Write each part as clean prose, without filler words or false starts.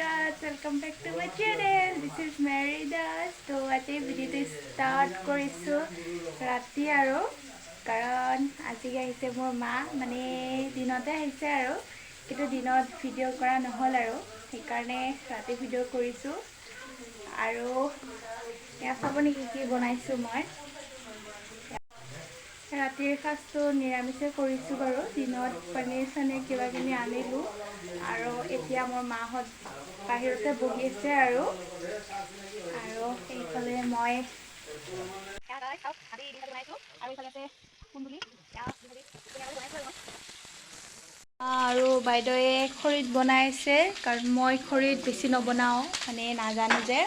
guys, welcome back to my channel. This is Mary Das. So আজি ভিডিওটো start কৰিছো ৰাতি আৰু কাৰণ আজি আহিছে মোৰ মা মানে দিনতে আহিছে আৰু কিন্তু দিনত ভিডিও কৰা নহল আৰু সেইকাৰণে ৰাতি ভিডিও কৰিছো আৰু এয়া চাব নেকি কি বনাইছো মই ৰাতিৰ সাজটো নিৰামিষে কৰিছো বাৰু দিনত পনীৰ চনীৰ কিবা কিনি আনিলো আৰু এতিয়া মোৰ মাহত বাহিৰতে বহি আছে আৰু এইফালে মই আৰু বাইদেৱে খৰিত বনাইছে কাৰণ মই খৰিত বেছি নবনাও মানে নাজানো যে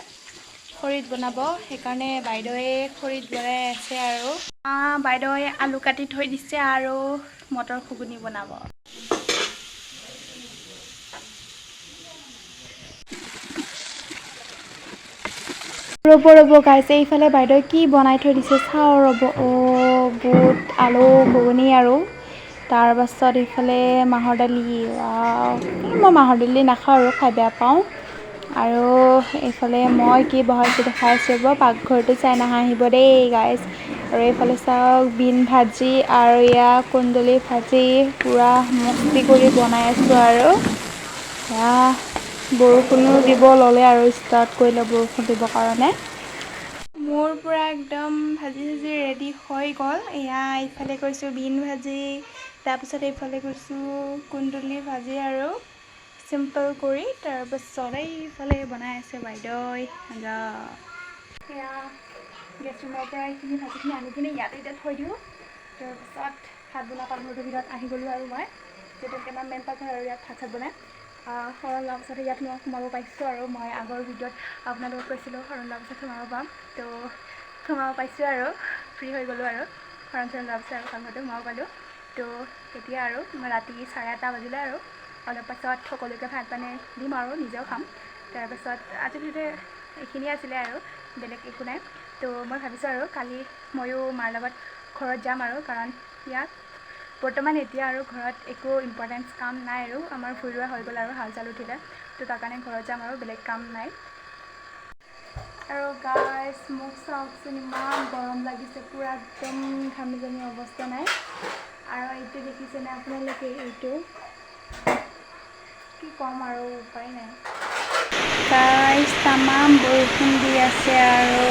খৰিত বনাব সেইকাৰণে বাইদেৱে খৰিত বনাই আছে আৰু বাইদেৱে আলু কাটি থৈ দিছে আৰু মটৰ ঘুগুনি বনাব ৰ'ব গাইছে এইফালে বাইদেৱে কি বনাই থৈ দিছে চাও ৰ'ব বুট আলু ঘুগুনি আৰু তাৰ পাছত এইফালে মাহৰ দালি মই মাহৰ দালি নাখাওঁ আৰু খাই বেয়া পাওঁ আৰু এইফালে মই কি বহাইছো দেখাই আছো পাকঘৰটো চাই নাহাঁহিব দেই গাইজ আৰু এইফালে চাওক বিন ভাজি আৰু ইয়া কুন্দুলি ভাজি পুৰা মস্তি কৰি বনাই আছো আৰু বৰষুণো দিব ল'লে আৰু ষ্টাৰ্ট কৰিলে বৰষুণ দিবৰ কাৰণে মোৰ পুৰা একদম ভাজি ভাজি ৰেডি হৈ গ'ল এয়া এইফালে কৰিছোঁ বিন ভাজি তাৰপিছত এইফালে কৰিছোঁ কুন্দুলি ভাজি আৰু চিম্পল কৰি তাৰপাছত এইফালে বনাই আছে বাইদেউই এয়া গেছ ৰুমৰ পৰা এইখিনি ভাজিখিনি আনি কিনে ইয়াতে এতিয়া থৈ দিওঁ তাৰপাছত ভাত বনোৱা পাকঘৰটোৰ ভিতৰত আহি গ'লোঁ আৰু মই যিহেতু কেইটামান মেইন পাকঘৰ আৰু ইয়াত ভাত চাত বনাই শৰণ লোৱাৰ পাছতে ইয়াত মই সোমাব পাইছোঁ আৰু মই আগৰ ভিডিঅ'ত আপোনালোকক কৈছিলোঁ শৰণ লোৱাৰ পাছত সোমাব পাম তো সোমাব পাইছোঁ আৰু ফ্ৰী হৈ গ'লোঁ আৰু শৰণ চৰণ লোৱাৰ পাছত আৰু পাকঘৰটো সোমাব পালোঁ তো এতিয়া আৰু ৰাতি 8:30 বাজিলে আৰু অলপ পাছত সকলোকে ভাত পানী দিম আৰু নিজেও খাম তাৰপাছত আজি ভিডিঅ'তে এইখিনিয়ে আছিলে আৰু বেলেগ একো নাই তো মই ভাবিছোঁ আৰু কালি ময়ো মাৰ লগত ঘৰত যাম আৰু কাৰণ ইয়াত বৰ্তমান এতিয়া আৰু ঘৰত একো ইম্পৰ্টেঞ্চ কাম নাই আৰু আমাৰ ভুই ৰোৱা হৈ গ'ল আৰু হাল চাল উঠিলে তো তাৰ কাৰণে ঘৰত যাম আৰু বেলেগ কাম নাই আৰু গাইজ মোক চাওকচোন ইমান গৰম লাগিছে পুৰা একদম ঘামি জামি অৱস্থা নাই আৰু এইটো দেখিছেনে আপোনালোকে এইটো কি ক'ম আৰু উপায় নাই গাইজ তামাম বৰষুণ দি আছে আৰু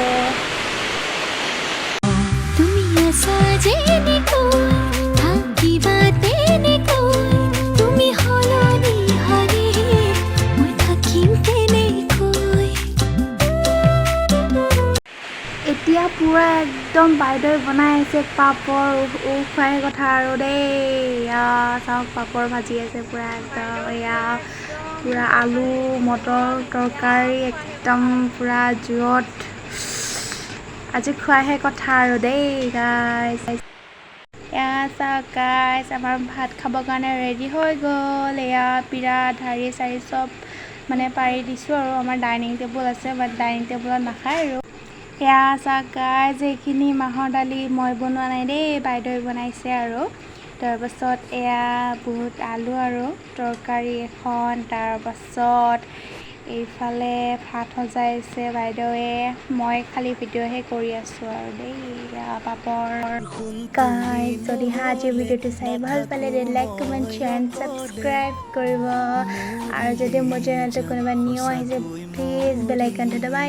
এতিয়া পুৰা একদম বাইদেৱে বনাই আছে পাপৰ খুৱাই কথা আৰু দেই চাওক পাপৰ ভাজি আছে পুৰা একদম এয়া পুৰা আলু মটৰ তৰকাৰী একদম পুৰা জোৰত আজি খোৱাহে কথা আৰু দেই গাইজ এয়া চাওক গাইজ আমাৰ ভাত খাবৰ কাৰণে ৰেডি হৈ গ'ল এয়া পিৰা ঢাৰি চাৰি চব মানে পাৰি দিছোঁ আৰু আমাৰ ডাইনিং টেবুল আছে বাট ডাইনিং টেবুলত নাখায় আৰু এয়া চাওক গাইজ এইখিনি মাহৰ দালি মই বনোৱা নাই দেই বাইদেৱে বনাইছে আৰু তাৰপাছত এয়া বুট আলু আৰু তৰকাৰী এখন তাৰপাছত এইফালে ভাত সজাইছে বাইদেৱে মই খালি ভিডিঅ'হে কৰি আছোঁ আৰু দেই পাপৰ গাইজ যদি আজিৰ ভিডিঅ'টো চাই ভাল পালে then like comment share and subscribe কৰিব আৰু যদি মোৰ চেনেলটো কোনোবা নিউ আহিছে প্লিজ বেল আইকনটো দবাই